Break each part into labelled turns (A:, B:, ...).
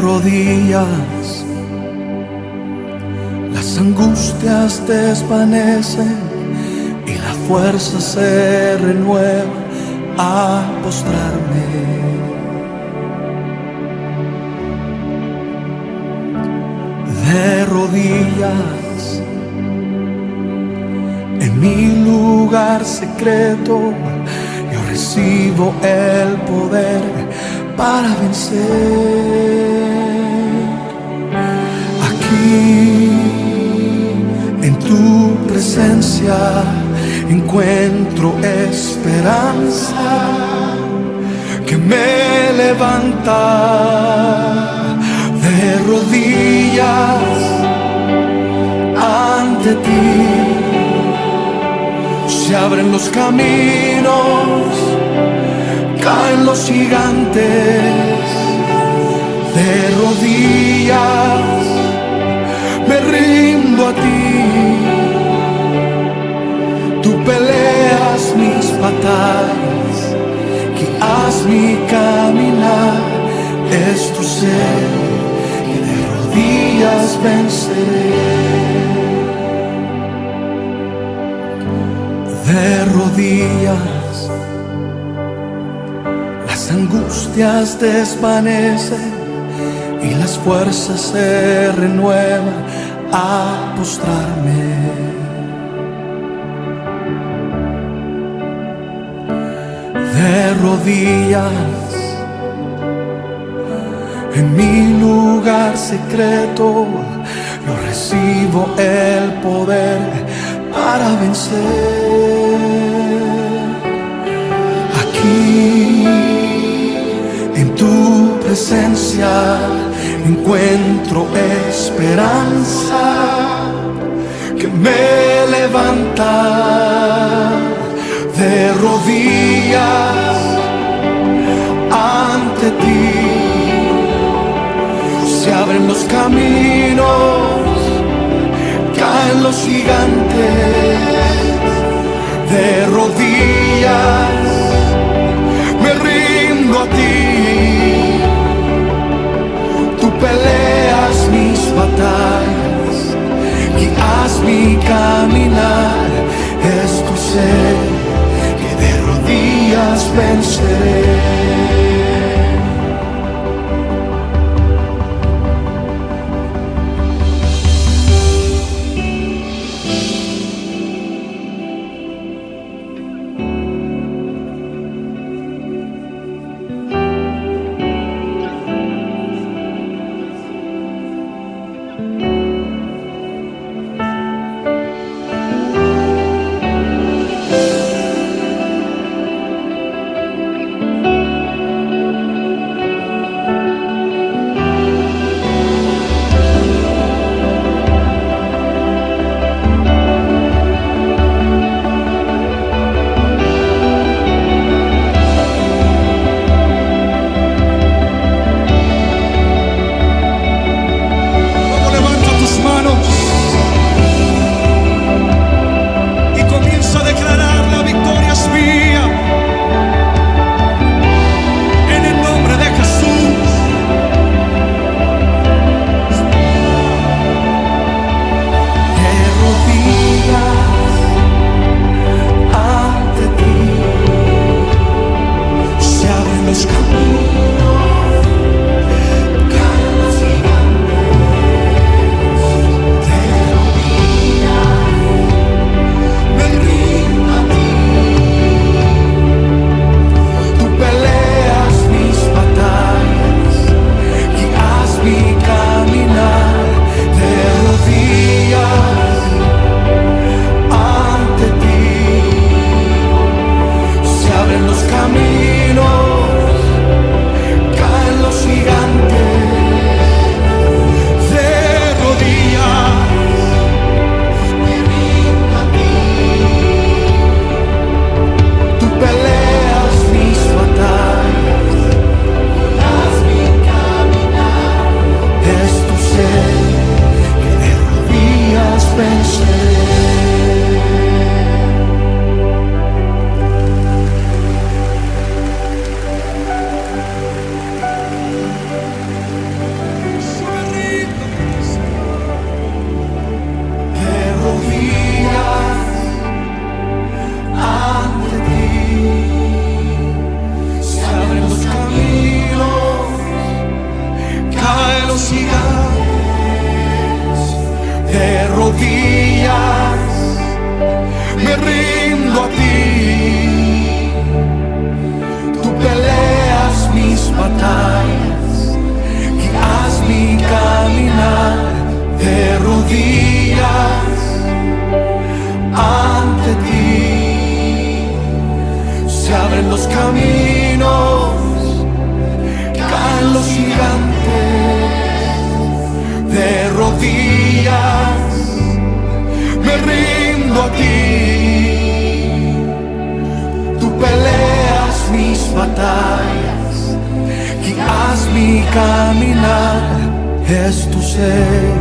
A: rodillas, las angustias desvanecen y la fuerza se renueva a postrarme. De rodillas, en mi lugar secreto, yo recibo el poder para vencer. Aquí, en tu presencia, encuentro esperanza que me levanta. De rodillas ante ti se abren los caminos, caen los gigantes. De rodillas me rindo a ti. Tú peleas mis batallas, guías mi caminar. Esto sé, que de rodillas venceré. De rodillas las angustias desvanecen y las fuerzas se renuevan a postrarme. De rodillas, en mi lugar secreto, yo recibo el poder para vencer. Aquí, en tu presencia, encuentro esperanza que me levanta. De rodillas ante ti se abren los caminos, caen los gigantes. De rodillas me rindo a ti. Tú peleas mis batallas, guías mi caminar. Esto sé, que de rodillas venceré. los caminos, caen los gigantes. De rodillas me rindo a ti. Tú peleas mis batallas, guías mi caminar. Es tu ser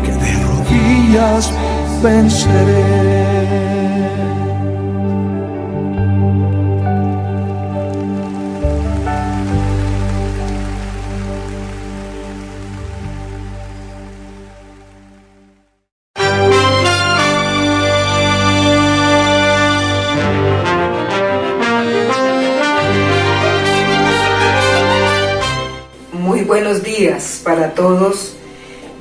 A: que de rodillas venceré.
B: Buenos días para todos,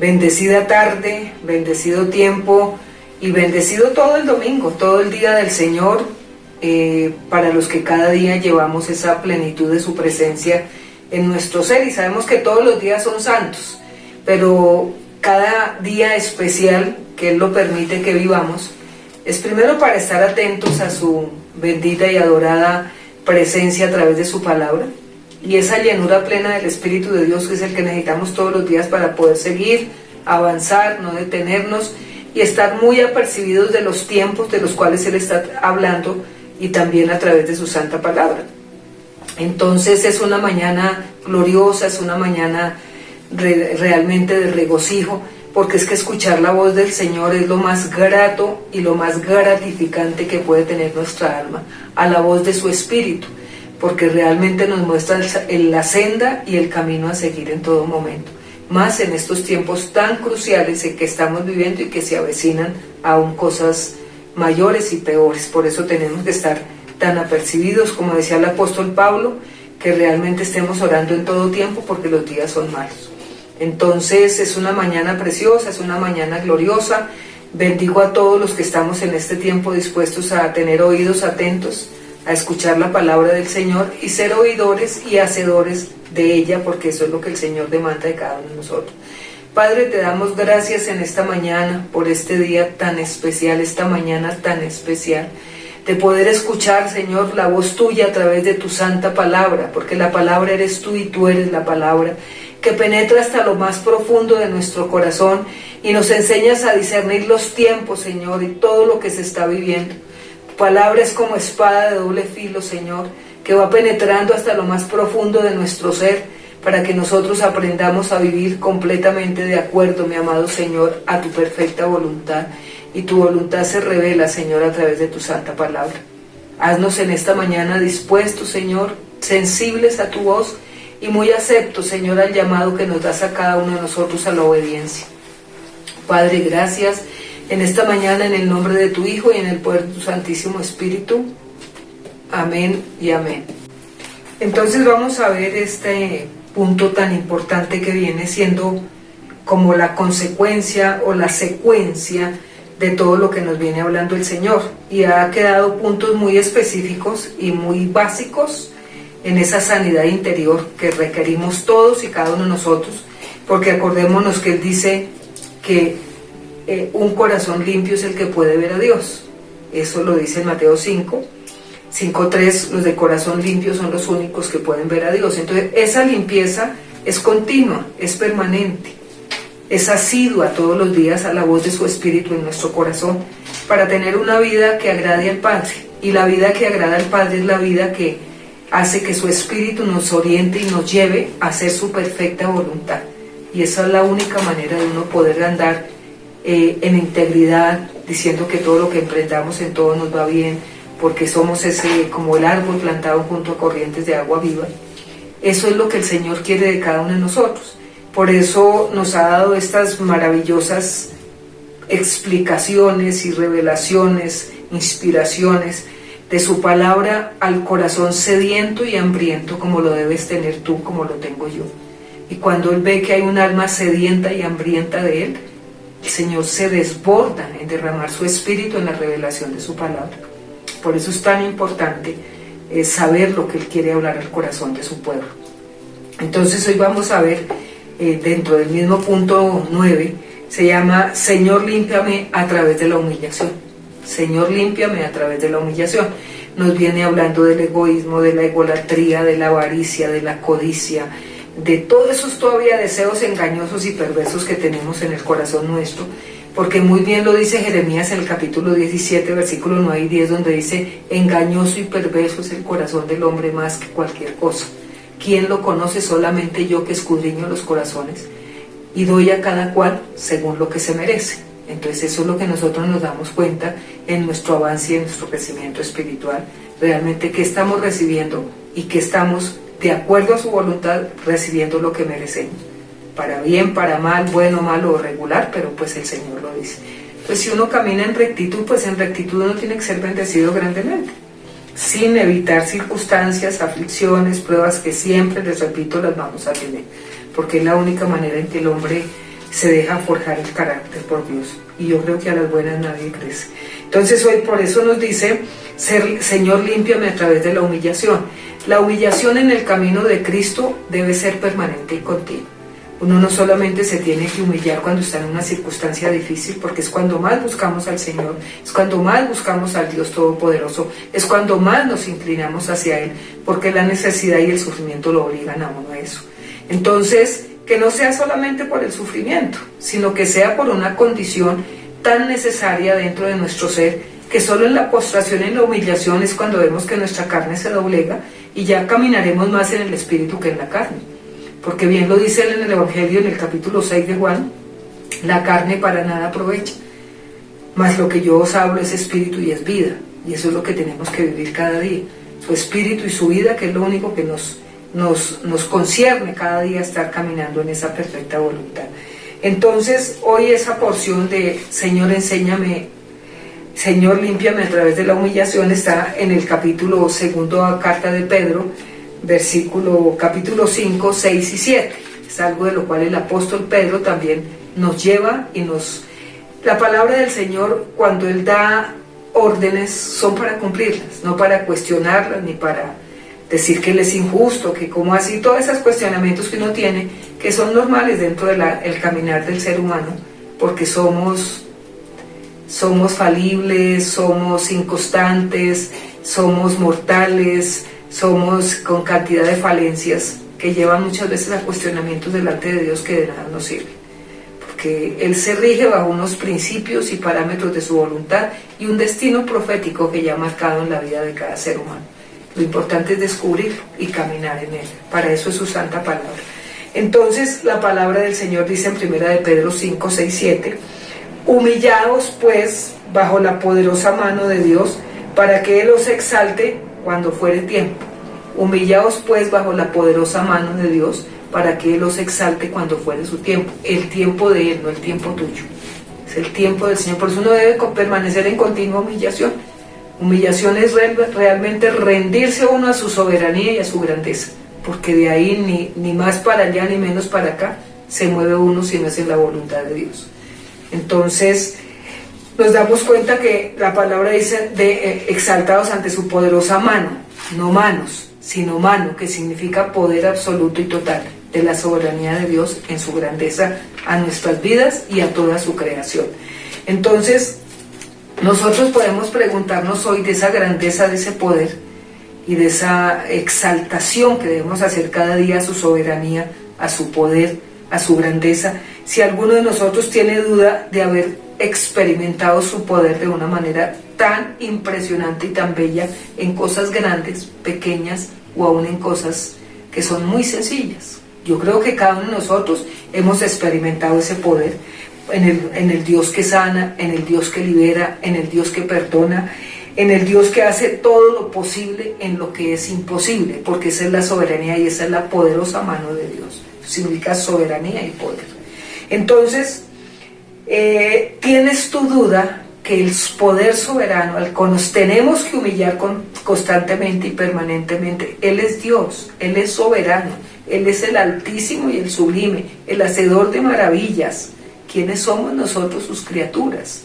B: bendecida tarde, bendecido tiempo y bendecido todo el domingo, todo el día del Señor, para los que cada día llevamos esa plenitud de su presencia en nuestro ser. Y sabemos que todos los días son santos, pero cada día especial que Él lo permite que vivamos es primero para estar atentos a su bendita y adorada presencia a través de su palabra, y esa llenura plena del Espíritu de Dios, que es el que necesitamos todos los días para poder seguir, avanzar, no detenernos y estar muy apercibidos de los tiempos de los cuales Él está hablando, y también a través de su santa palabra. Entonces es una mañana gloriosa, es una mañana realmente de regocijo, porque es que escuchar la voz del Señor es lo más grato y lo más gratificante que puede tener nuestra alma, a la voz de su Espíritu, porque realmente nos muestra la senda y el camino a seguir en todo momento, más en estos tiempos tan cruciales en que estamos viviendo y que se avecinan aún cosas mayores y peores. Por eso tenemos que estar tan apercibidos, como decía el apóstol Pablo, que realmente estemos orando en todo tiempo, porque los días son malos. Entonces es una mañana preciosa, es una mañana gloriosa. Bendigo a todos los que estamos en este tiempo dispuestos a tener oídos atentos, a escuchar la palabra del Señor y ser oidores y hacedores de ella, porque eso es lo que el Señor demanda de cada uno de nosotros. Padre, te damos gracias en esta mañana por este día tan especial, esta mañana tan especial, de poder escuchar, Señor, la voz tuya a través de tu santa palabra, porque la palabra eres tú y tú eres la palabra, que penetra hasta lo más profundo de nuestro corazón y nos enseñas a discernir los tiempos, Señor, y todo lo que se está viviendo. Tu palabra es como espada de doble filo, Señor, que va penetrando hasta lo más profundo de nuestro ser, para que nosotros aprendamos a vivir completamente de acuerdo, mi amado Señor, a tu perfecta voluntad. Y tu voluntad se revela, Señor, a través de tu santa palabra. Haznos en esta mañana dispuestos, Señor, sensibles a tu voz y muy aceptos, Señor, al llamado que nos das a cada uno de nosotros a la obediencia. Padre, gracias en esta mañana, en el nombre de tu Hijo y en el poder de tu Santísimo Espíritu. Amén y amén. Entonces vamos a ver este punto tan importante que viene siendo como la consecuencia o la secuencia de todo lo que nos viene hablando el Señor, y ha quedado puntos muy específicos y muy básicos en esa sanidad interior que requerimos todos y cada uno de nosotros, porque acordémonos que Él dice que un corazón limpio es el que puede ver a Dios. Eso lo dice en Mateo 5:3, los de corazón limpio son los únicos que pueden ver a Dios. Entonces esa limpieza es continua, es permanente, es asidua todos los días a la voz de su Espíritu en nuestro corazón, para tener una vida que agrade al Padre. Y la vida que agrada al Padre es la vida que hace que su Espíritu nos oriente y nos lleve a hacer su perfecta voluntad. Y esa es la única manera de uno poder andar en integridad, diciendo que todo lo que emprendamos en todo nos va bien, porque somos como el árbol plantado junto a corrientes de agua viva. Eso es lo que el Señor quiere de cada uno de nosotros. Por eso nos ha dado estas maravillosas explicaciones y revelaciones, inspiraciones de su palabra al corazón sediento y hambriento, como lo debes tener tú, como lo tengo yo. Y cuando Él ve que hay un alma sedienta y hambrienta de Él, el Señor se desborda en derramar su Espíritu en la revelación de su palabra. Por eso es tan importante saber lo que Él quiere hablar al corazón de su pueblo. Entonces hoy vamos a ver, dentro del mismo punto 9, se llama Señor, límpiame a través de la humillación. Señor, límpiame a través de la humillación. Nos viene hablando del egoísmo, de la egolatría, de la avaricia, de la codicia, de todos esos todavía deseos engañosos y perversos que tenemos en el corazón nuestro, porque muy bien lo dice Jeremías en el capítulo 17, versículos 9 y 10, donde dice: engañoso y perverso es el corazón del hombre más que cualquier cosa. ¿Quién lo conoce? Solamente yo, que escudriño los corazones y doy a cada cual según lo que se merece. Entonces eso es lo que nosotros nos damos cuenta en nuestro avance y en nuestro crecimiento espiritual, realmente qué estamos recibiendo y qué estamos, de acuerdo a su voluntad, recibiendo lo que merecemos, para bien, para mal, bueno, malo o regular, pero pues el Señor lo dice. Pues si uno camina en rectitud, pues en rectitud uno tiene que ser bendecido grandemente, sin evitar circunstancias, aflicciones, pruebas que siempre, les repito, las vamos a tener, porque es la única manera en que el hombre se deja forjar el carácter por Dios, y yo creo que a las buenas nadie crece. Entonces hoy por eso nos dice: Señor, límpiame a través de la humillación. La humillación en el camino de Cristo debe ser permanente y continua. Uno no solamente se tiene que humillar cuando está en una circunstancia difícil, porque es cuando más buscamos al Señor, es cuando más buscamos al Dios Todopoderoso, es cuando más nos inclinamos hacia Él, porque la necesidad y el sufrimiento lo obligan a uno a eso. Entonces, que no sea solamente por el sufrimiento, sino que sea por una condición tan necesaria dentro de nuestro ser, que solo en la postración y en la humillación es cuando vemos que nuestra carne se doblega y ya caminaremos más en el espíritu que en la carne. Porque bien lo dice él en el Evangelio, en el capítulo 6 de Juan: la carne para nada aprovecha, mas lo que yo os hablo es espíritu y es vida, y eso es lo que tenemos que vivir cada día, su espíritu y su vida, que es lo único que nos concierne cada día estar caminando en esa perfecta voluntad. Entonces hoy esa porción de Señor, enséñame, Señor, límpiame a través de la humillación, está en el capítulo 2, carta de Pedro, capítulo 5, 6 y 7. Es algo de lo cual el apóstol Pedro también nos lleva y la palabra del Señor, cuando Él da órdenes, son para cumplirlas, no para cuestionarlas ni para decir que Él es injusto, que como así, todos esos cuestionamientos que uno tiene, que son normales dentro del caminar del ser humano, porque somos falibles, somos inconstantes, somos mortales, somos con cantidad de falencias que llevan muchas veces a cuestionamientos delante de Dios que de nada nos sirven, porque Él se rige bajo unos principios y parámetros de su voluntad y un destino profético que ya ha marcado en la vida de cada ser humano. Lo importante es descubrirlo y caminar en él. Para eso es su santa palabra. Entonces la palabra del Señor dice en 1 de Pedro 5, 6, 7: humillaos pues bajo la poderosa mano de Dios, para que Él os exalte cuando fuere tiempo. Humillaos pues bajo la poderosa mano de Dios, para que Él os exalte cuando fuere su tiempo. El tiempo de Él, no el tiempo tuyo. Es el tiempo del Señor. Por eso uno debe permanecer en continua humillación. Humillación es realmente rendirse uno a su soberanía y a su grandeza, porque de ahí ni más para allá ni menos para acá se mueve uno si no es en la voluntad de Dios. Entonces nos damos cuenta que la palabra dice de exaltados ante su poderosa mano, no manos, sino mano, que significa poder absoluto y total de la soberanía de Dios en su grandeza a nuestras vidas y a toda su creación. Entonces nosotros podemos preguntarnos hoy de esa grandeza, de ese poder y de esa exaltación que debemos hacer cada día a su soberanía, a su poder, a su grandeza, si alguno de nosotros tiene duda de haber experimentado su poder de una manera tan impresionante y tan bella en cosas grandes, pequeñas o aún en cosas que son muy sencillas. Yo creo que cada uno de nosotros hemos experimentado ese poder en el Dios que sana, en el Dios que libera, en el Dios que perdona, en el Dios que hace todo lo posible en lo que es imposible, porque esa es la soberanía y esa es la poderosa mano de Dios. Significa soberanía y poder. Entonces, ¿tienes tu duda que el poder soberano, al que nos tenemos que humillar constantemente y permanentemente, Él es Dios, Él es soberano, Él es el Altísimo y el Sublime, el Hacedor de maravillas? ¿Quiénes somos nosotros, sus criaturas,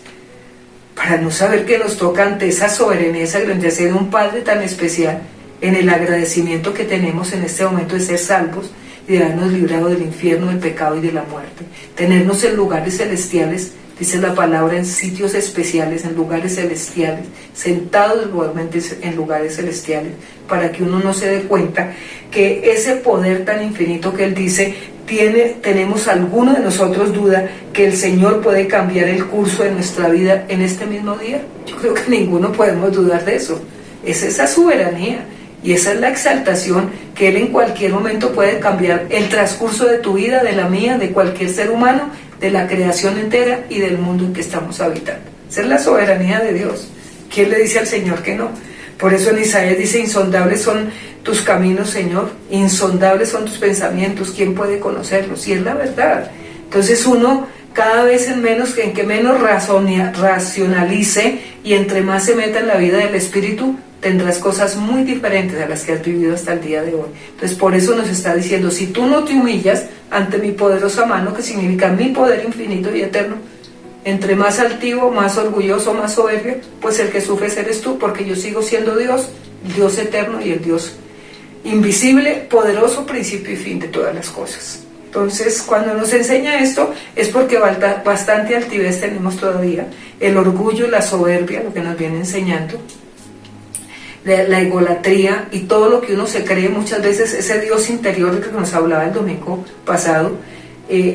B: para no saber que nos toca ante esa soberanía, esa grandeza de un Padre tan especial, en el agradecimiento que tenemos en este momento de ser salvos y de habernos librado del infierno, del pecado y de la muerte, tenernos en lugares celestiales dice la palabra, en sitios especiales, en lugares celestiales, sentados igualmente en lugares celestiales, para que uno no se dé cuenta que ese poder tan infinito que Él dice, tenemos alguno de nosotros duda que el Señor puede cambiar el curso de nuestra vida en este mismo día. Yo creo que ninguno podemos dudar de eso. Es esa soberanía y esa es la exaltación, que Él en cualquier momento puede cambiar el transcurso de tu vida, de la mía, de cualquier ser humano, de la creación entera y del mundo en que estamos habitando. Esa es la soberanía de Dios. ¿Quién le dice al Señor que no? Por eso en Isaías dice, insondables son tus caminos, Señor, insondables son tus pensamientos, ¿quién puede conocerlos? Y es la verdad. Entonces uno cada vez en que menos racionalice y entre más se meta en la vida del Espíritu, tendrás cosas muy diferentes a las que has vivido hasta el día de hoy. Entonces por eso nos está diciendo, si tú no te humillas ante mi poderosa mano, que significa mi poder infinito y eterno, entre más altivo, más orgulloso, más soberbio, pues el que sufres eres tú, porque yo sigo siendo Dios, Dios eterno y el Dios invisible, poderoso, principio y fin de todas las cosas. Entonces, cuando nos enseña esto, es porque bastante altivez tenemos todavía, el orgullo, la soberbia, lo que nos viene enseñando, la egolatría y todo lo que uno se cree muchas veces, ese Dios interior del que nos hablaba el domingo pasado.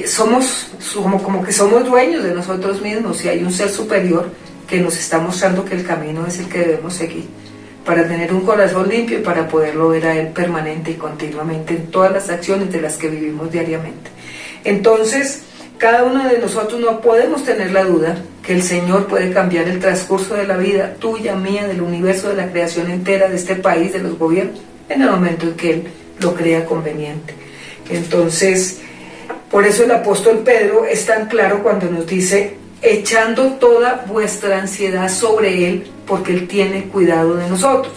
B: Somos como que somos dueños de nosotros mismos y hay un ser superior que nos está mostrando que el camino es el que debemos seguir para tener un corazón limpio y para poderlo ver a Él permanente y continuamente en todas las acciones de las que vivimos diariamente. Entonces, cada uno de nosotros no podemos tener la duda que el Señor puede cambiar el transcurso de la vida tuya, mía, del universo, de la creación entera, de este país, de los gobiernos, en el momento en que Él lo crea conveniente. Entonces, por eso el apóstol Pedro es tan claro cuando nos dice, echando toda vuestra ansiedad sobre Él, porque Él tiene cuidado de nosotros.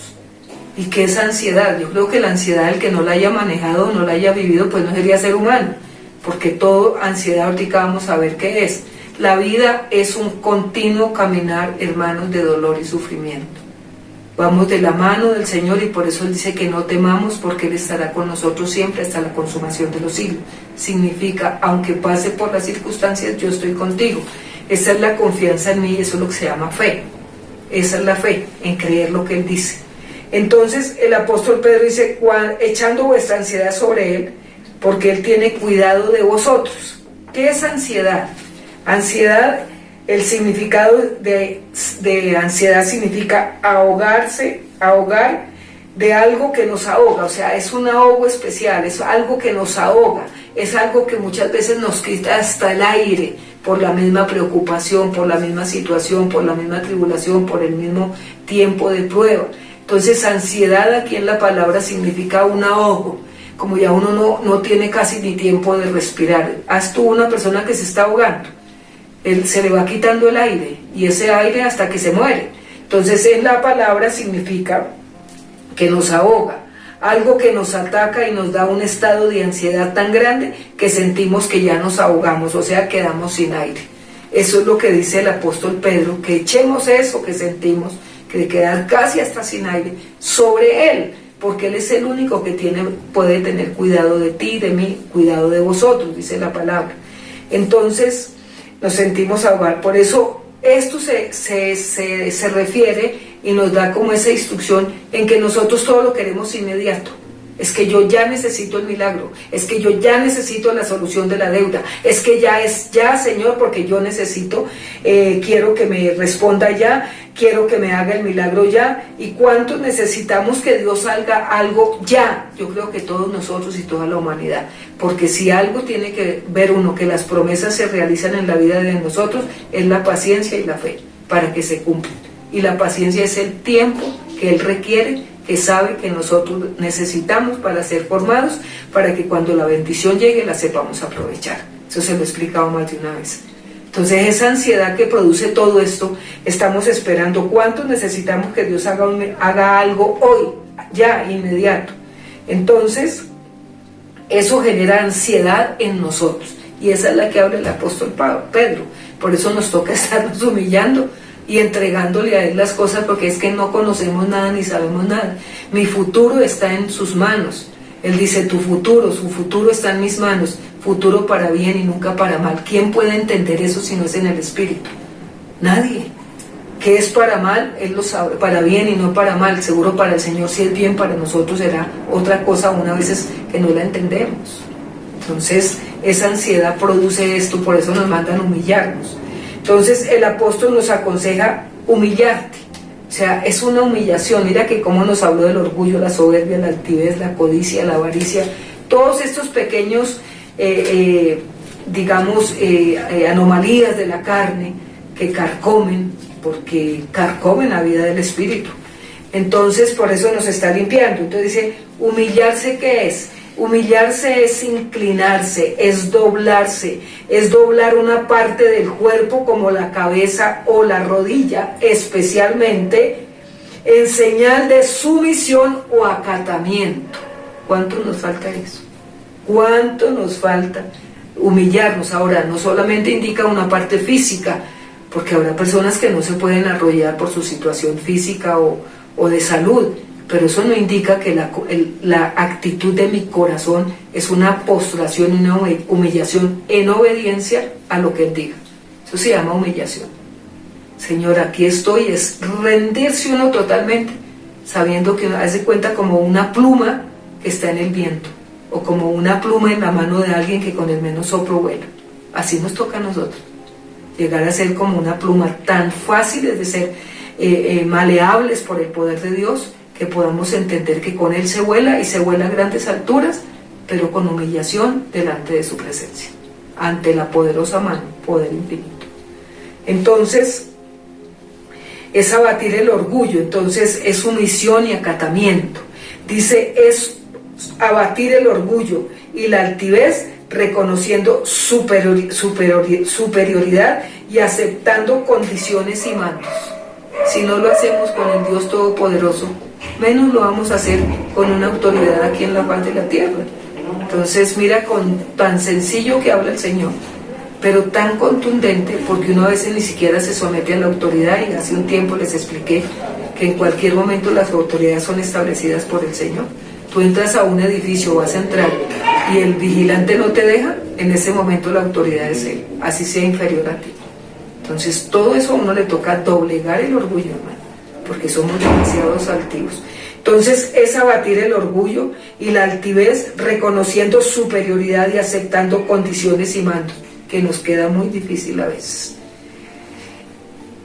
B: ¿Y qué es ansiedad? Yo creo que la ansiedad, el que no la haya manejado, no la haya vivido, pues no sería ser humano, porque todo ansiedad, ahorita vamos a ver qué es. La vida es un continuo caminar, hermanos, de dolor y sufrimiento. Vamos de la mano del Señor y por eso Él dice que no temamos, porque Él estará con nosotros siempre hasta la consumación de los siglos. Significa, aunque pase por las circunstancias, yo estoy contigo. Esa es la confianza en mí y eso es lo que se llama fe. Esa es la fe, en creer lo que Él dice. Entonces el apóstol Pedro dice, echando vuestra ansiedad sobre Él, porque Él tiene cuidado de vosotros. ¿Qué es ansiedad? Ansiedad, el significado de ansiedad significa ahogarse, ahogar de algo que nos ahoga, o sea, es un ahogo especial, es algo que nos ahoga, es algo que muchas veces nos quita hasta el aire, por la misma preocupación, por la misma situación, por la misma tribulación, por el mismo tiempo de prueba. Entonces, ansiedad aquí en la palabra significa un ahogo, como ya uno no tiene casi ni tiempo de respirar. Haz tú una persona que se está ahogando, se le va quitando el aire, y ese aire hasta que se muere. Entonces, en la palabra significa que nos ahoga, algo que nos ataca y nos da un estado de ansiedad tan grande que sentimos que ya nos ahogamos, o sea, quedamos sin aire. Eso es lo que dice el apóstol Pedro, que echemos eso que sentimos, que de quedar casi hasta sin aire, sobre Él, porque Él es el único que puede tener cuidado de ti, de mí, cuidado de vosotros, dice la palabra. Entonces, nos sentimos ahogar. Por eso, esto se refiere y nos da como esa instrucción en que nosotros todo lo queremos inmediato. Es que yo ya necesito el milagro, es que yo ya necesito la solución de la deuda, es que ya Señor, porque yo necesito, quiero que me responda ya, quiero que me haga el milagro ya. ¿Y cuántos necesitamos que Dios haga algo ya? Yo creo que todos nosotros y toda la humanidad, porque si algo tiene que ver uno, que las promesas se realizan en la vida de nosotros, es la paciencia y la fe, para que se cumplan. Y la paciencia es el tiempo que Él requiere, que sabe que nosotros necesitamos para ser formados, para que cuando la bendición llegue la sepamos aprovechar. Eso se lo he explicado más de una vez. Entonces, esa ansiedad que produce todo esto, estamos esperando. ¿Cuántos necesitamos que Dios haga algo hoy, ya, inmediato? Entonces, eso genera ansiedad en nosotros. Y esa es la que habla el apóstol Pedro. Por eso nos toca estarnos humillando y entregándole a Él las cosas, porque es que no conocemos nada ni sabemos nada. Mi futuro está en sus manos. Él dice, tu futuro, su futuro está en mis manos, futuro para bien y nunca para mal. ¿Quién puede entender eso si no es en el Espíritu? Nadie. ¿Qué es para mal? Él lo sabe, para bien y no para mal. Seguro para el Señor, si es bien, para nosotros será otra cosa, una veces que no la entendemos. Entonces, esa ansiedad produce esto, por eso nos mandan humillarnos. Entonces, el apóstol nos aconseja humillarte. O sea, es una humillación. Mira que cómo nos habló del orgullo, la soberbia, la altivez, la codicia, la avaricia. Todos estos pequeños, anomalías de la carne que carcomen, porque carcomen la vida del espíritu. Entonces, por eso nos está limpiando. Entonces dice, humillarse, ¿qué es? Humillarse es inclinarse, es doblarse, es doblar una parte del cuerpo como la cabeza o la rodilla, especialmente en señal de sumisión o acatamiento. ¿Cuánto nos falta eso? ¿Cuánto nos falta humillarnos? Ahora, no solamente indica una parte física, porque habrá personas que no se pueden arrodillar por su situación física o de salud, pero eso no indica que la actitud de mi corazón es una postración y una humillación en obediencia a lo que Él diga. Eso se llama humillación. Señor, aquí estoy, es rendirse uno totalmente, sabiendo que hace cuenta como una pluma que está en el viento, o como una pluma en la mano de alguien que con el menos soplo vuela. Así nos toca a nosotros, llegar a ser como una pluma, tan fáciles de ser maleables por el poder de Dios, que podamos entender que con Él se vuela y se vuela a grandes alturas, pero con humillación delante de su presencia, ante la poderosa mano, poder infinito. Entonces, es abatir el orgullo, entonces es sumisión y acatamiento. Dice, es abatir el orgullo y la altivez, reconociendo superioridad y aceptando condiciones y mandos. Si no lo hacemos con el Dios Todopoderoso, menos lo vamos a hacer con una autoridad aquí en la faz de la tierra. Entonces mira, con tan sencillo que habla el Señor, pero tan contundente, porque uno a veces ni siquiera se somete a la autoridad, y hace un tiempo les expliqué que en cualquier momento las autoridades son establecidas por el Señor. Tú entras a un edificio, vas a entrar y el vigilante no te deja, en ese momento la autoridad es Él, así sea inferior a ti. Entonces todo eso a uno le toca doblegar el orgullo, hermano, porque somos demasiados altivos. Entonces es abatir el orgullo y la altivez, reconociendo superioridad y aceptando condiciones y mandos, que nos queda muy difícil a veces.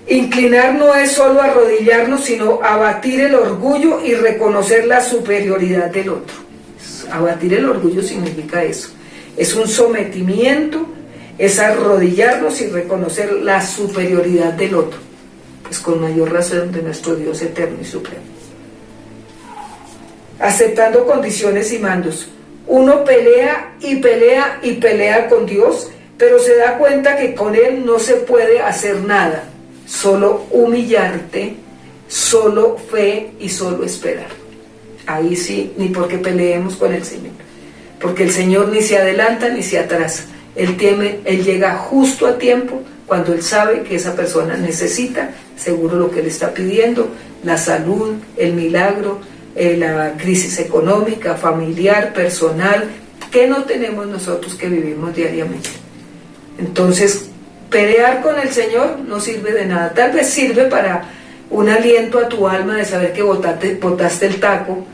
B: Inclinar no es solo arrodillarnos, sino abatir el orgullo y reconocer la superioridad del otro. Abatir el orgullo significa eso. Es un sometimiento, es arrodillarnos y reconocer la superioridad del otro, pues con mayor razón de nuestro Dios eterno y supremo. Aceptando condiciones y mandos. Uno pelea y pelea y pelea con Dios, pero se da cuenta que con Él no se puede hacer nada, solo humillarte, solo fe y solo esperar. Ahí sí, ni porque peleemos con el Señor, porque el Señor ni se adelanta ni se atrasa. Él llega justo a tiempo, cuando Él sabe que esa persona necesita seguro lo que le está pidiendo, la salud, el milagro, la crisis económica, familiar, personal, que no tenemos nosotros que vivimos diariamente. Entonces, pelear con el Señor no sirve de nada. Tal vez sirve para un aliento a tu alma de saber que botaste el taco,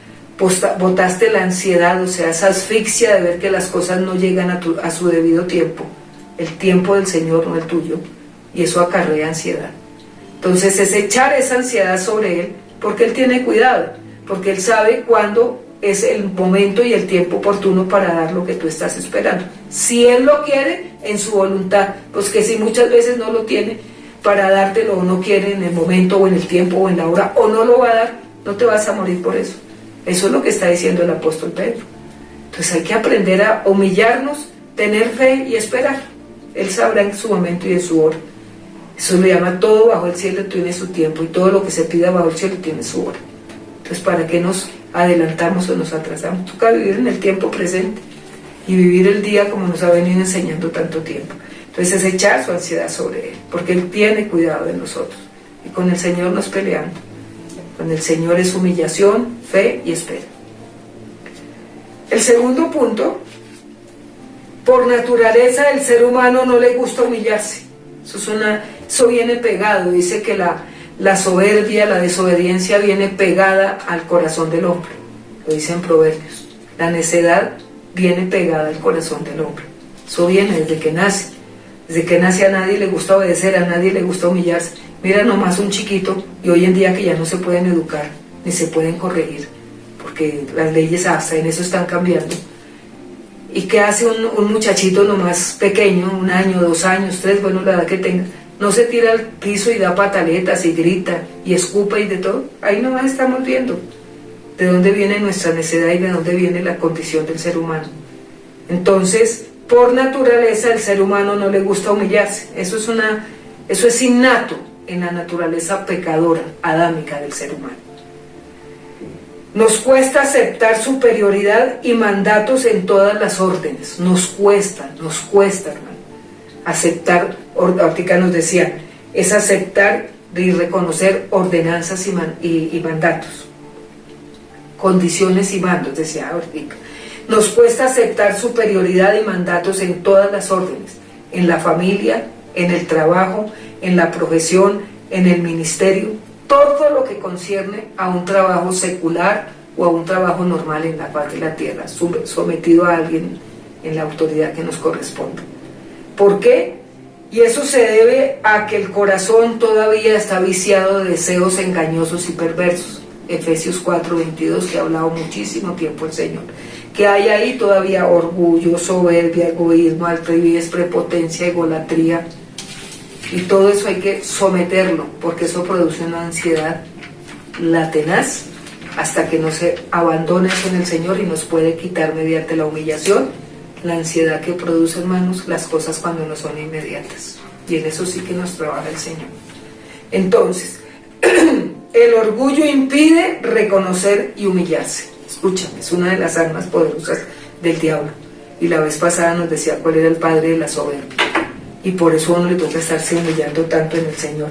B: botaste la ansiedad, o sea, esa asfixia de ver que las cosas no llegan a su debido tiempo, el tiempo del Señor, no el tuyo, y eso acarrea ansiedad. Entonces es echar esa ansiedad sobre Él, porque Él tiene cuidado, porque Él sabe cuándo es el momento y el tiempo oportuno para dar lo que tú estás esperando. Si Él lo quiere, en su voluntad, pues que si muchas veces no lo tiene para dártelo, o no quiere en el momento o en el tiempo o en la hora, o no lo va a dar, no te vas a morir por eso. Eso es lo que está diciendo el apóstol Pedro. Entonces hay que aprender a humillarnos, tener fe y esperar. Él sabrá en su momento y en su hora. Eso lo llama todo bajo el cielo tiene su tiempo, y todo lo que se pida bajo el cielo tiene su hora. Entonces, ¿para qué nos adelantamos o nos atrasamos? Toca vivir en el tiempo presente y vivir el día como nos ha venido enseñando tanto tiempo. Entonces es echar su ansiedad sobre Él, porque Él tiene cuidado de nosotros, y con el Señor nos peleamos. Con el Señor es humillación, fe y espera. El segundo punto, por naturaleza el ser humano no le gusta humillarse. Eso viene pegado, dice que la soberbia, la desobediencia viene pegada al corazón del hombre, lo dice en Proverbios. La necedad viene pegada al corazón del hombre. Eso viene desde que nace. Desde que nace a nadie le gusta obedecer, a nadie le gusta humillarse. Mira nomás un chiquito, y hoy en día que ya no se pueden educar, ni se pueden corregir, porque las leyes hasta en eso están cambiando. ¿Y qué hace un muchachito nomás pequeño, 1 año, 2 años, 3, bueno, la edad que tenga? No se tira al piso y da pataletas y grita y escupa y de todo. Ahí nomás estamos viendo de dónde viene nuestra necedad y de dónde viene la condición del ser humano. Entonces, por naturaleza el ser humano no le gusta humillarse. Eso es innato en la naturaleza pecadora, adámica del ser humano. Nos cuesta aceptar superioridad y mandatos en todas las órdenes. Nos cuesta, hermano. Aceptar, ahorita nos decían, es aceptar y reconocer ordenanzas y mandatos. Condiciones y mandos, decía ahorita. Nos cuesta aceptar superioridad y mandatos en todas las órdenes. En la familia, en el trabajo, en la profesión, en el ministerio. Todo lo que concierne a un trabajo secular o a un trabajo normal en la paz de la tierra, sometido a alguien en la autoridad que nos corresponde. ¿Por qué? Y eso se debe a que el corazón todavía está viciado de deseos engañosos y perversos. Efesios 4:22, que ha hablado muchísimo tiempo el Señor. Que hay ahí todavía orgullo, soberbia, egoísmo, altivez, prepotencia, egolatría. Y todo eso hay que someterlo, porque eso produce una ansiedad la tenaz, hasta que no se abandone eso en el Señor y nos puede quitar mediante la humillación, la ansiedad que produce, hermanos, las cosas cuando no son inmediatas. Y en eso sí que nos trabaja el Señor. Entonces, el orgullo impide reconocer y humillarse. Escúchame, es una de las armas poderosas del diablo. Y la vez pasada nos decía cuál era el padre de la soberbia. Y por eso a uno le toca estarse humillando tanto en el Señor.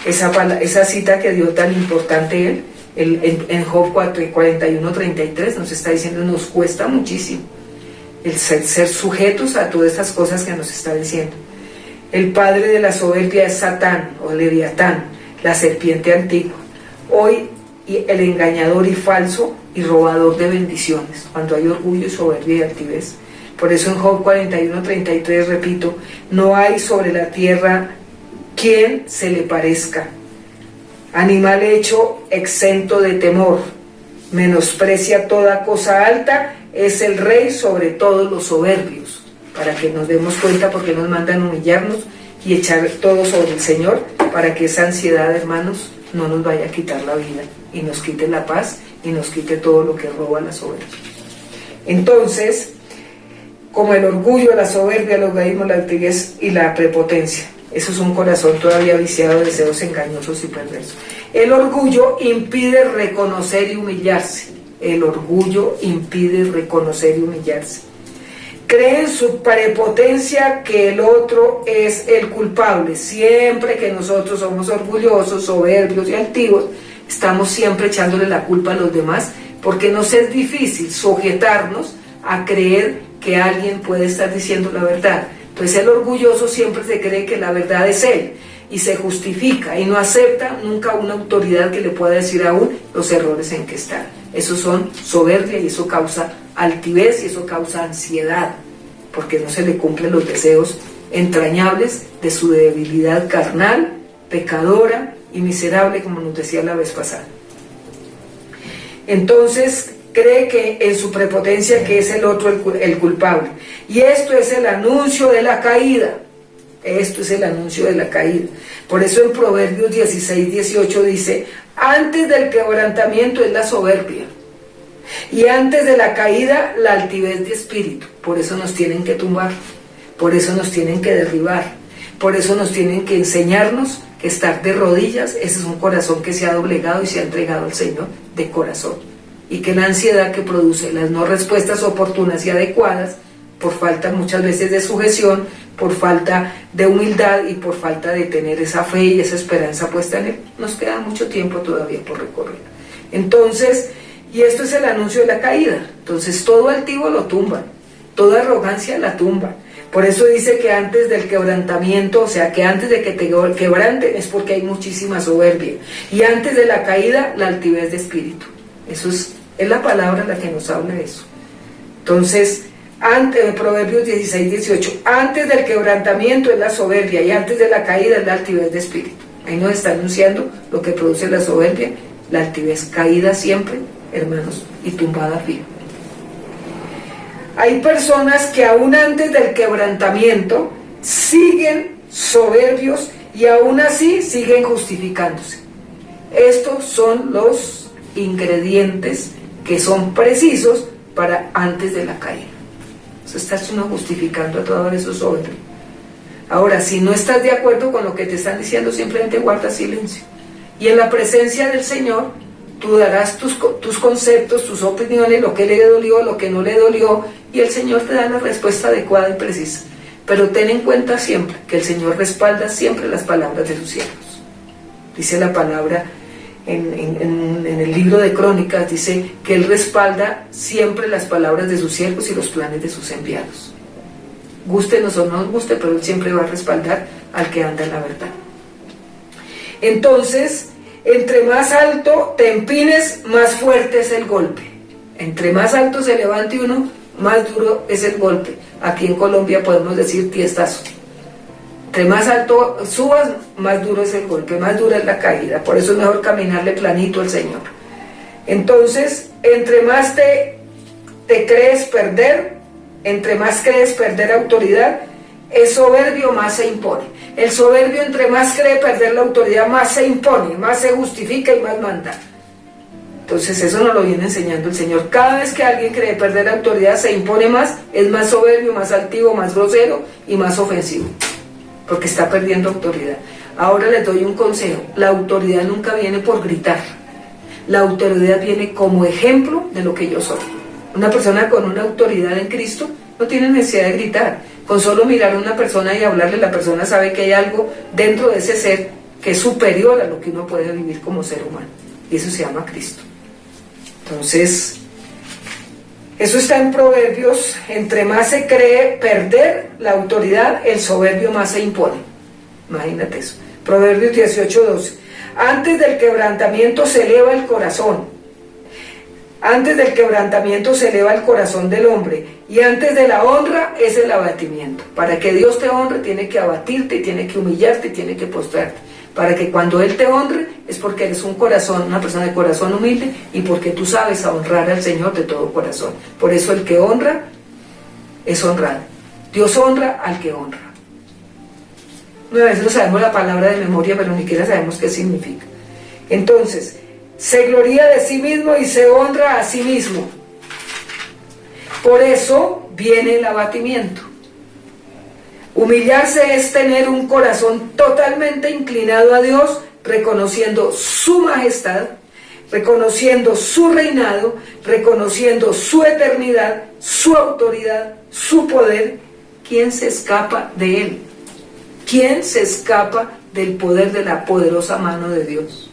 B: Esa cita que dio tan importante él, en Job 41:33 nos está diciendo, nos cuesta muchísimo el ser sujetos a todas estas cosas que nos está diciendo. El padre de la soberbia es Satán o Leviatán, la serpiente antigua. Hoy el engañador y falso y robador de bendiciones, cuando hay orgullo y soberbia y altivez. Por eso en Job 41:33 repito, no hay sobre la tierra quien se le parezca. Animal hecho exento de temor, menosprecia toda cosa alta, es el rey sobre todos los soberbios. Para que nos demos cuenta porque nos mandan humillarnos y echar todo sobre el Señor, para que esa ansiedad, hermanos, no nos vaya a quitar la vida y nos quite la paz y nos quite todo lo que roba la soberbia. Entonces, como el orgullo, la soberbia, el egoísmo, la altivez y la prepotencia, eso es un corazón todavía viciado de deseos engañosos y perversos. El orgullo impide reconocer y humillarse. El orgullo impide reconocer y humillarse. Cree en su prepotencia que el otro es el culpable. Siempre que nosotros somos orgullosos, soberbios y altivos, estamos siempre echándole la culpa a los demás, porque nos es difícil sujetarnos a creer que alguien puede estar diciendo la verdad. Entonces el orgulloso siempre se cree que la verdad es él y se justifica y no acepta nunca una autoridad que le pueda decir aún los errores en que está. Eso son soberbia y eso causa altivez y eso causa ansiedad, porque no se le cumplen los deseos entrañables de su debilidad carnal, pecadora y miserable, como nos decía la vez pasada. Entonces cree que en su prepotencia que es el otro el culpable. Y esto es el anuncio de la caída. Esto es el anuncio de la caída. Por eso en Proverbios 16:18 dice, antes del quebrantamiento es la soberbia, y antes de la caída la altivez de espíritu. Por eso nos tienen que tumbar, por eso nos tienen que derribar, por eso nos tienen que enseñarnos que estar de rodillas, ese es un corazón que se ha doblegado y se ha entregado al Señor de corazón. Y que la ansiedad que produce las no respuestas oportunas y adecuadas, por falta muchas veces de sujeción, por falta de humildad y por falta de tener esa fe y esa esperanza puesta en Él, nos queda mucho tiempo todavía por recorrer. Entonces, Y esto es el anuncio de la caída. Entonces todo altivo lo tumban, toda arrogancia la tumban. Por eso dice que antes del quebrantamiento, o sea, que antes de que te quebranten es porque hay muchísima soberbia. Y antes de la caída, la altivez de espíritu. Eso es la palabra la que nos habla de eso. Entonces, antes de Proverbios 16, 18, antes del quebrantamiento es la soberbia y antes de la caída es la altivez de espíritu. Ahí nos está anunciando lo que produce la soberbia, la altivez, caída siempre, hermanos, y tumbada fija. Hay personas que aún antes del quebrantamiento siguen soberbios y aún así siguen justificándose. Estos son los ingredientes que son precisos para antes de la caída. Se está uno justificando a todos esos soberbios. Ahora, si no estás de acuerdo con lo que te están diciendo, simplemente guarda silencio. Y en la presencia del Señor, tú darás tus conceptos, tus opiniones, lo que le dolió, lo que no le dolió, y el Señor te da la respuesta adecuada y precisa. Pero ten en cuenta siempre que el Señor respalda siempre las palabras de sus siervos. Dice la palabra en el libro de Crónicas, dice que Él respalda siempre las palabras de sus siervos y los planes de sus enviados. Gústenos o no nos guste, pero Él siempre va a respaldar al que anda en la verdad. Entonces, entre más alto te empines, más fuerte es el golpe. Entre más alto se levante uno, más duro es el golpe. Aquí en Colombia podemos decir tiestazo. Entre más alto subas, más duro es el golpe, más dura es la caída. Por eso es mejor caminarle planito al Señor. Entonces, entre más te crees perder, entre más crees perder autoridad, el soberbio más se impone. El soberbio, entre más cree perder la autoridad, más se impone, más se justifica y más manda. Entonces eso nos lo viene enseñando el Señor. Cada vez que alguien cree perder la autoridad, se impone más, es más soberbio, más altivo, más grosero y más ofensivo, porque está perdiendo autoridad. Ahora les doy un consejo: la autoridad nunca viene por gritar, la autoridad viene como ejemplo de lo que yo soy. Una persona con una autoridad en Cristo no tiene necesidad de gritar. Con solo mirar a una persona y hablarle, la persona sabe que hay algo dentro de ese ser que es superior a lo que uno puede vivir como ser humano, y eso se llama Cristo. Entonces, eso está en Proverbios. Entre más se cree perder la autoridad, el soberbio más se impone. Imagínate eso. Proverbios 18:12. Antes del quebrantamiento se eleva el corazón. Antes del quebrantamiento se eleva el corazón del hombre, y antes de la honra es el abatimiento. Para que Dios te honre, tiene que abatirte, tiene que humillarte, tiene que postrarte. Para que cuando Él te honre, es porque eres una persona de corazón humilde, y porque tú sabes honrar al Señor de todo corazón. Por eso el que honra es honrado. Dios honra al que honra. A veces no sabemos la palabra de memoria, pero ni siquiera sabemos qué significa. Entonces, se gloría de sí mismo y se honra a sí mismo. Por eso viene el abatimiento. Humillarse es tener un corazón totalmente inclinado a Dios, reconociendo su majestad, reconociendo su reinado, reconociendo su eternidad, su autoridad, su poder. ¿Quién se escapa de Él? ¿Quién se escapa del poder de la poderosa mano de Dios?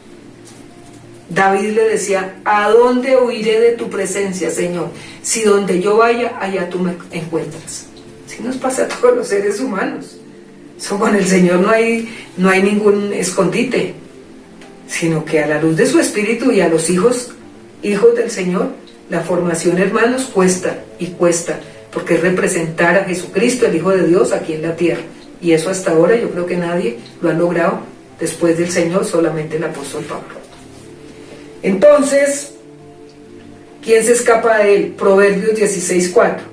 B: David le decía: ¿a dónde huiré de tu presencia, Señor? Si donde yo vaya, allá tú me encuentras. Así nos pasa a todos los seres humanos. Eso, con el Señor no hay ningún escondite, sino que a la luz de su Espíritu y a los hijos del Señor, la formación, hermanos, cuesta y cuesta, porque es representar a Jesucristo, el Hijo de Dios, aquí en la tierra. Y eso hasta ahora yo creo que nadie lo ha logrado después del Señor, solamente el apóstol Pablo. Entonces, ¿quién se escapa de Él? Proverbios 16:4.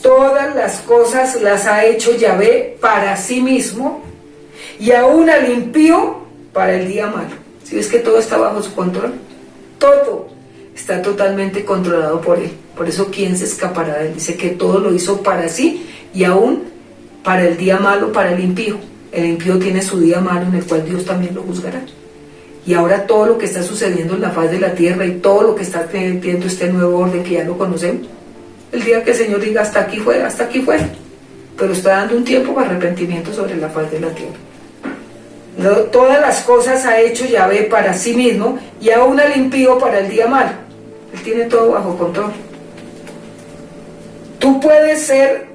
B: Todas las cosas las ha hecho Yahvé para sí mismo, y aún al impío para el día malo. ¿Sí ves que todo está bajo su control? Todo está totalmente controlado por Él. Por eso, ¿quién se escapará de Él? Dice que todo lo hizo para sí, y aún para el día malo, para el impío. El impío tiene su día malo, en el cual Dios también lo juzgará. Y ahora todo lo que está sucediendo en la faz de la tierra, y todo lo que está teniendo este nuevo orden que ya lo conocemos, el día que el Señor diga hasta aquí fue, pero está dando un tiempo para arrepentimiento sobre la faz de la tierra. Todas las cosas ha hecho Yahvé para sí mismo, y aún al impío para el día malo. Él tiene todo bajo control. Tú puedes ser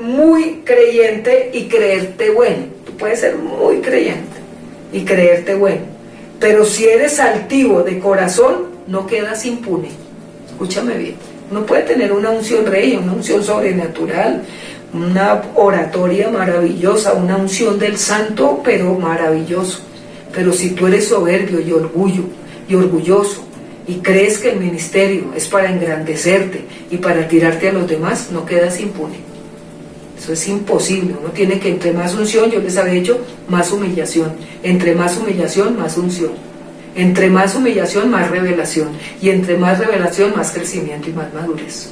B: muy creyente y creerte bueno. Tú puedes ser muy creyente y creerte bueno. Pero si eres altivo de corazón, no quedas impune. Escúchame bien. Uno puede tener una unción regia, una unción sobrenatural, una oratoria maravillosa, una unción del santo, pero maravilloso. Pero si tú eres soberbio y orgulloso, y crees que el ministerio es para engrandecerte y para tirarte a los demás, no quedas impune. Eso es imposible. Uno tiene que, entre más unción, yo les había dicho, más humillación. Entre más humillación, más unción. Entre más humillación, más revelación. Y entre más revelación, más crecimiento y más madurez.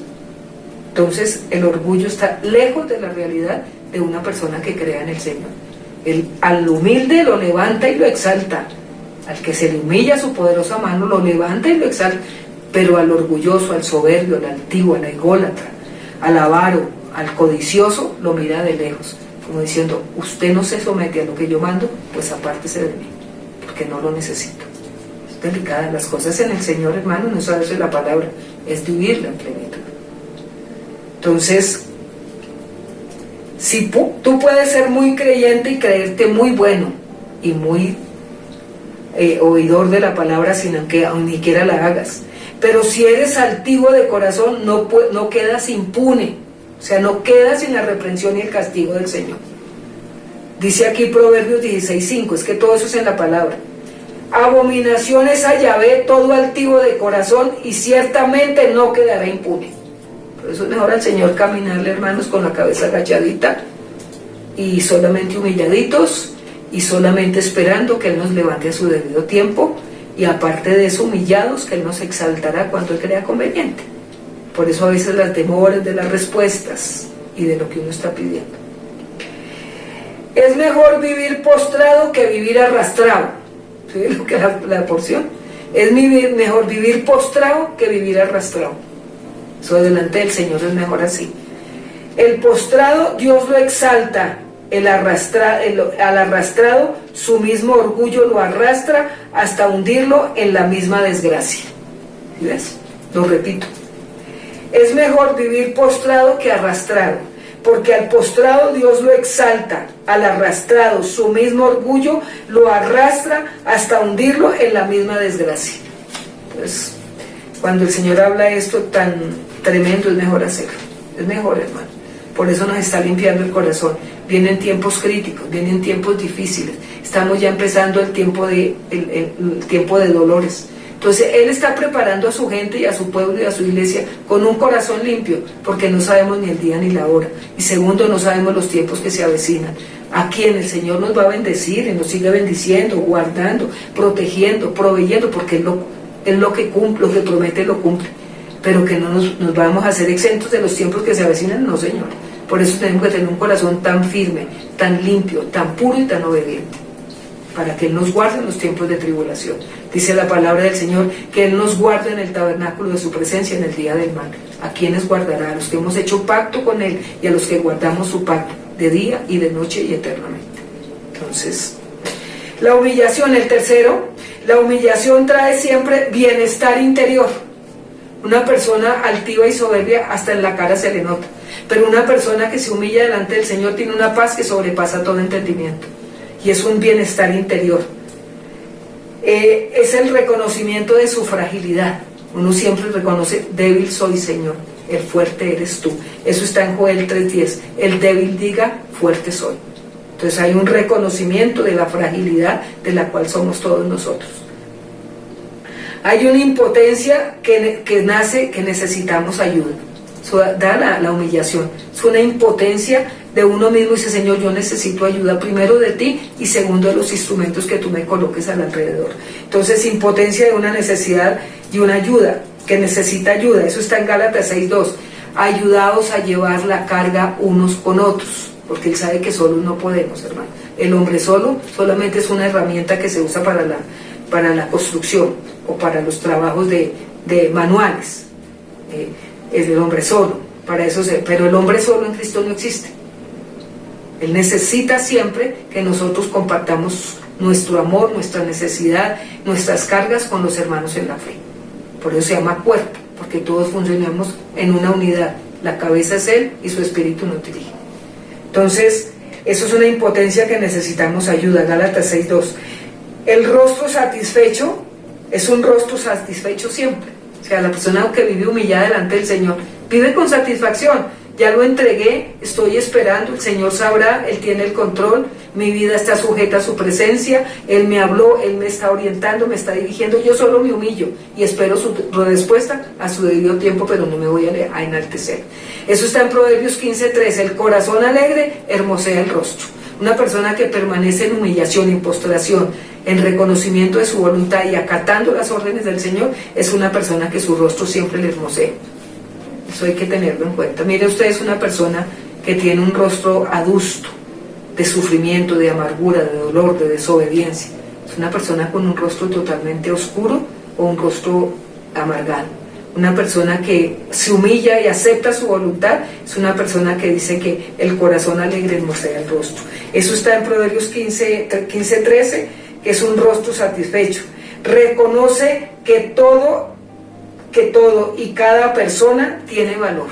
B: Entonces, el orgullo está lejos de la realidad de una persona que crea en el Señor. Al humilde lo levanta y lo exalta. Al que se le humilla su poderosa mano, lo levanta y lo exalta. Pero al orgulloso, al soberbio, al altivo, al ególatra, al avaro, al codicioso, lo mira de lejos, como diciendo, usted no se somete a lo que yo mando, pues apártese de mí, porque no lo necesito. Es delicada. Las cosas en el Señor, hermano, no es saberse la palabra, es de vivirla en plenitud. Entonces, si tú puedes ser muy creyente y creerte muy bueno y muy oidor de la palabra sin que aun ni siquiera la hagas, pero si eres altivo de corazón, no quedas impune, o sea, no quedas sin la reprensión y el castigo del Señor. Dice aquí Proverbios 16:5, es que todo eso es en la palabra. Abominaciones a Yahvé todo altivo de corazón, y ciertamente no quedará impune. Por eso es mejor al Señor caminarle, hermanos, con la cabeza agachadita y solamente humilladitos, y solamente esperando que Él nos levante a su debido tiempo, y aparte de eso, humillados, que Él nos exaltará cuando Él crea conveniente. Por eso a veces las demoras de las respuestas y de lo que uno está pidiendo. Es mejor vivir postrado que vivir arrastrado. ¿Sí? Lo que la porción. Es mejor vivir postrado que vivir arrastrado. Eso delante del Señor es mejor así. El postrado Dios lo exalta. Al arrastrado su mismo orgullo lo arrastra hasta hundirlo en la misma desgracia. ¿Sí ves? Lo repito. Es mejor vivir postrado que arrastrado, porque al postrado Dios lo exalta, al arrastrado su mismo orgullo lo arrastra hasta hundirlo en la misma desgracia. Pues cuando el Señor habla esto tan tremendo, es mejor hacerlo. Es mejor, hermano. Por eso nos está limpiando el corazón. Vienen tiempos críticos, vienen tiempos difíciles. Estamos ya empezando el tiempo de dolores. Entonces Él está preparando a su gente y a su pueblo y a su iglesia con un corazón limpio, porque no sabemos ni el día ni la hora. Y segundo, no sabemos los tiempos que se avecinan. A quien el Señor nos va a bendecir y nos sigue bendiciendo, guardando, protegiendo, proveyendo, porque Él lo que cumple, lo que promete, lo cumple. Pero que no nos vamos a hacer exentos de los tiempos que se avecinan, no, Señor. Por eso tenemos que tener un corazón tan firme, tan limpio, tan puro y tan obediente, para que Él nos guarde en los tiempos de tribulación. Dice la palabra del Señor que Él nos guarde en el tabernáculo de su presencia en el día del mal. ¿A quiénes guardará? A los que hemos hecho pacto con Él y a los que guardamos su pacto, de día y de noche y eternamente. Entonces, la humillación, el tercero, la humillación trae siempre bienestar interior. Una persona altiva y soberbia hasta en la cara se le nota, pero una persona que se humilla delante del Señor tiene una paz que sobrepasa todo entendimiento, y es un bienestar interior. Es el reconocimiento de su fragilidad. Uno siempre reconoce, débil soy, Señor, el fuerte eres tú. Eso está en Joel 3:10. El débil diga, fuerte soy. Entonces hay un reconocimiento de la fragilidad de la cual somos todos nosotros. Hay una impotencia que nace, que necesitamos ayuda. Eso da la humillación. Es una impotencia de uno mismo. Dice, Señor, yo necesito ayuda, primero de ti y segundo de los instrumentos que tú me coloques al alrededor. Entonces, impotencia de una necesidad y una ayuda, que necesita ayuda. Eso está en Gálatas 6:2. Ayudaos a llevar la carga unos con otros, porque Él sabe que solos no podemos, hermano. El hombre solamente es una herramienta que se usa para la construcción o para los trabajos de manuales. Es el hombre solo, para eso pero el hombre solo en Cristo no existe. Él necesita siempre que nosotros compartamos nuestro amor, nuestra necesidad, nuestras cargas con los hermanos en la fe. Por eso se llama cuerpo, porque todos funcionamos en una unidad. La cabeza es Él y su espíritu nos dirige. Entonces, eso es una impotencia que necesitamos ayuda. Gálatas 6:2. El rostro satisfecho es un rostro satisfecho siempre. O sea, la persona que vive humillada delante del Señor vive con satisfacción. Ya lo entregué, estoy esperando, el Señor sabrá, Él tiene el control, mi vida está sujeta a su presencia, Él me habló, Él me está orientando, me está dirigiendo, yo solo me humillo y espero su respuesta a su debido tiempo, pero no me voy a enaltecer. Eso está en Proverbios 15:3, el corazón alegre hermosea el rostro. Una persona que permanece en humillación, en postración, en reconocimiento de su voluntad y acatando las órdenes del Señor, es una persona que su rostro siempre le hermosea. Eso hay que tenerlo en cuenta. Mire, usted es una persona que tiene un rostro adusto, de sufrimiento, de amargura, de dolor, de desobediencia. Es una persona con un rostro totalmente oscuro o un rostro amargado. Una persona que se humilla y acepta su voluntad es una persona que dice que el corazón alegre hermosea el rostro. Eso está en Proverbios 15:13, que es un rostro satisfecho. Reconoce que todo y cada persona tiene valor.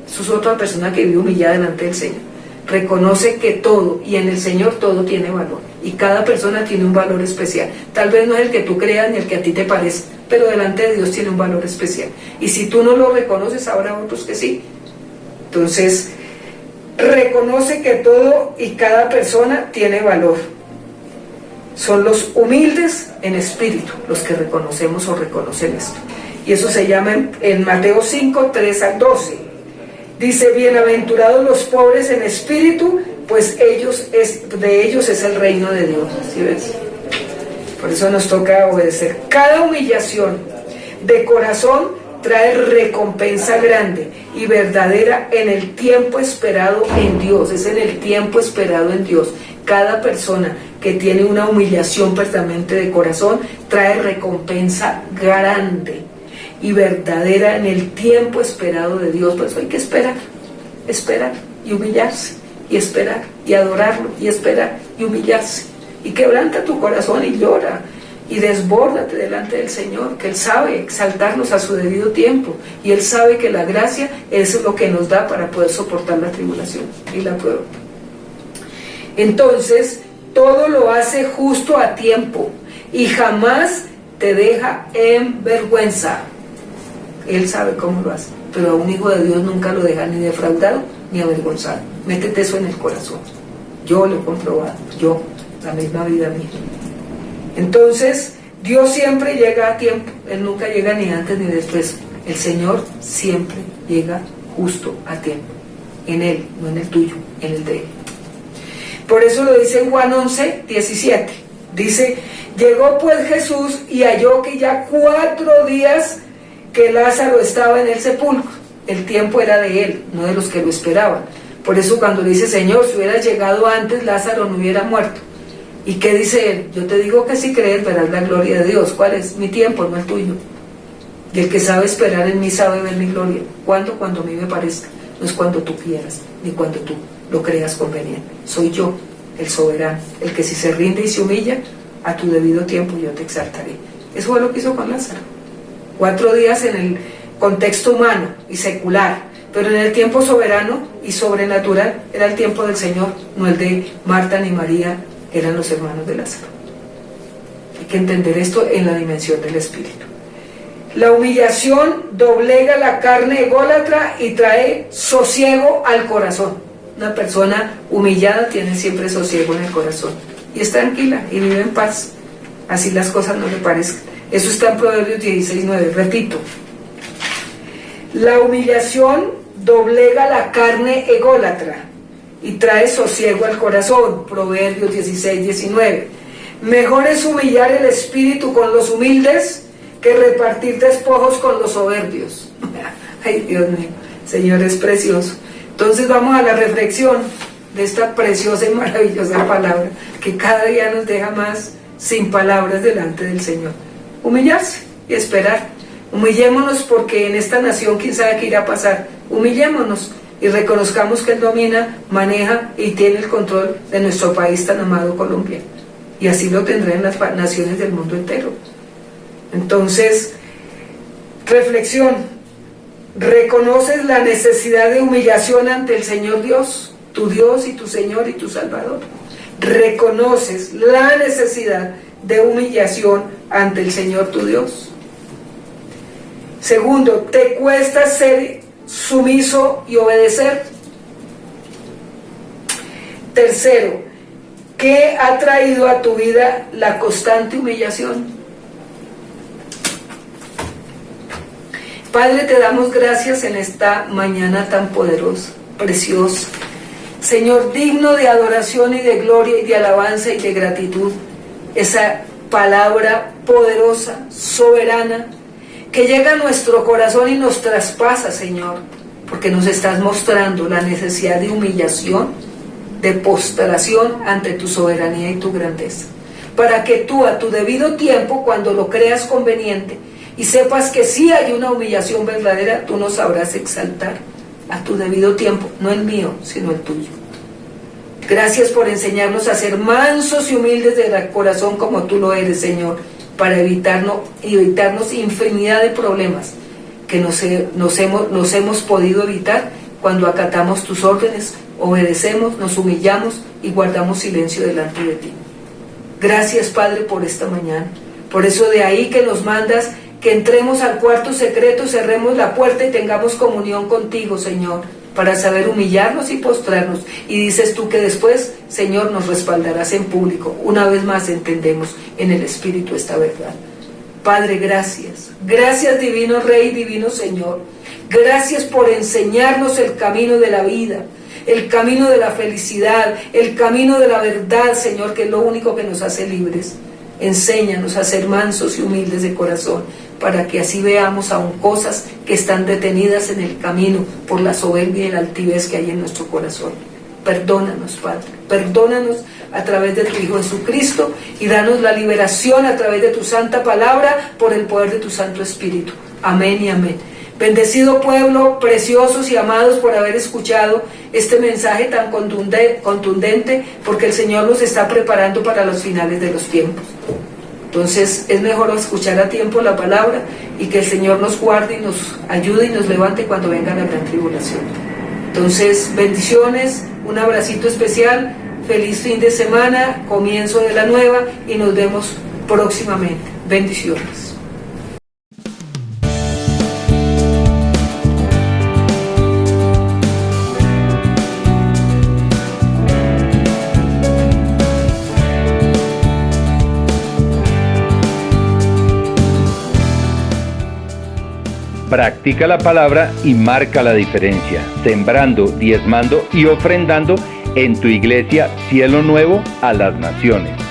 B: Eso es otra persona que vive humillada delante del Señor. Reconoce que todo, y en el Señor todo tiene valor, y cada persona tiene un valor especial. Tal vez no es el que tú creas ni el que a ti te parezca, pero delante de Dios tiene un valor especial. Y si tú no lo reconoces, habrá otros que sí. Entonces, reconoce que todo y cada persona tiene valor. Son los humildes en espíritu los que reconocemos o reconocen esto. Y eso se llama en Mateo 5:3-12. Dice, bienaventurados los pobres en espíritu, pues de ellos es el reino de Dios. ¿Sí ves? Por eso nos toca obedecer. Cada humillación de corazón trae recompensa grande y verdadera en el tiempo esperado en Dios. Es en el tiempo esperado en Dios. Cada persona que tiene una humillación permanente de corazón trae recompensa grande y verdadera en el tiempo esperado de Dios. Por eso hay que esperar y humillarse, y esperar y adorarlo, y esperar y humillarse, y quebranta tu corazón y llora y desbórdate delante del Señor, que Él sabe exaltarnos a su debido tiempo, y Él sabe que la gracia es lo que nos da para poder soportar la tribulación y la prueba. Entonces, todo lo hace justo a tiempo y jamás te deja en vergüenza. Él sabe cómo lo hace, pero a un hijo de Dios nunca lo deja ni defraudado ni avergonzado. Métete eso en el corazón. Yo lo he comprobado, la misma vida mía. Entonces, Dios siempre llega a tiempo, Él nunca llega ni antes ni después. El Señor siempre llega justo a tiempo, en Él, no en el tuyo, en el de Él. Por eso lo dice en Juan 11:17. Dice, llegó pues Jesús y halló que ya 4 días que Lázaro estaba en el sepulcro. El tiempo era de Él, no de los que lo esperaban. Por eso cuando dice, Señor, si hubieras llegado antes, Lázaro no hubiera muerto. ¿Y qué dice Él? Yo te digo que si crees verás la gloria de Dios. ¿Cuál es? Mi tiempo, no el tuyo. Y el que sabe esperar en mí sabe ver mi gloria. ¿Cuándo? Cuando a mí me parezca. No es cuando tú quieras, ni cuando tú lo creas conveniente. Soy yo, el soberano, el que si se rinde y se humilla, a tu debido tiempo yo te exaltaré. Eso fue lo que hizo con Lázaro. 4 días en el contexto humano y secular, pero en el tiempo soberano y sobrenatural era el tiempo del Señor, no el de Marta ni María, eran los hermanos de Lázaro. Hay que entender esto en la dimensión del Espíritu. La humillación doblega la carne ególatra y trae sosiego al corazón. Una persona humillada tiene siempre sosiego en el corazón y es tranquila y vive en paz, así las cosas no le parezcan. Eso está en Proverbios 16:9. Repito, la humillación doblega la carne ególatra y trae sosiego al corazón. Proverbios 16:19. Mejor es humillar el espíritu con los humildes que repartir despojos con los soberbios. Ay, Dios mío, Señor es precioso. Entonces vamos a la reflexión de esta preciosa y maravillosa palabra que cada día nos deja más sin palabras delante del Señor. Humillarse y esperar. Humillémonos porque en esta nación quién sabe qué irá a pasar. Humillémonos y reconozcamos que Él domina, maneja y tiene el control de nuestro país tan amado Colombia. y así lo tendrá en las naciones del mundo entero. Entonces, reflexión: ¿reconoces la necesidad de humillación ante el Señor Dios, tu Dios y tu Señor y tu Salvador? ¿Reconoces la necesidad de humillación ante el Señor tu Dios? Segundo, ¿te cuesta ser sumiso y obedecer? Tercero, ¿qué ha traído a tu vida la constante humillación? Padre, te damos gracias en esta mañana tan poderosa, preciosa. Señor, digno de adoración y de gloria y de alabanza y de gratitud, esa palabra poderosa, soberana, que llega a nuestro corazón y nos traspasa, Señor, porque nos estás mostrando la necesidad de humillación, de postración ante tu soberanía y tu grandeza, para que tú a tu debido tiempo, cuando lo creas conveniente, y sepas que sí hay una humillación verdadera, tú nos sabrás exaltar a tu debido tiempo, no el mío, sino el tuyo. Gracias por enseñarnos a ser mansos y humildes de corazón como tú lo eres, Señor, para evitarnos infinidad de problemas que nos hemos podido evitar cuando acatamos tus órdenes, obedecemos, nos humillamos y guardamos silencio delante de ti. Gracias, Padre, por esta mañana. Por eso de ahí que nos mandas que entremos al cuarto secreto, cerremos la puerta y tengamos comunión contigo, Señor, para saber humillarnos y postrarnos. Y dices tú que después, Señor, nos respaldarás en público. Una vez más entendemos en el Espíritu esta verdad. Padre, gracias. Gracias, divino Rey, divino Señor. Gracias por enseñarnos el camino de la vida, el camino de la felicidad, el camino de la verdad, Señor, que es lo único que nos hace libres. Enséñanos a ser mansos y humildes de corazón, para que así veamos aún cosas que están detenidas en el camino por la soberbia y la altivez que hay en nuestro corazón. Perdónanos, Padre, perdónanos a través de tu Hijo Jesucristo y danos la liberación a través de tu santa palabra por el poder de tu Santo Espíritu. Amén y amén. Bendecido pueblo, preciosos y amados por haber escuchado este mensaje tan contundente, porque el Señor nos está preparando para los finales de los tiempos. Entonces es mejor escuchar a tiempo la palabra y que el Señor nos guarde y nos ayude y nos levante cuando venga la gran tribulación. Entonces, bendiciones, un abracito especial, feliz fin de semana, comienzo de la nueva y nos vemos próximamente. Bendiciones.
C: Practica la palabra y marca la diferencia, sembrando, diezmando y ofrendando en tu iglesia Cielo Nuevo a las Naciones.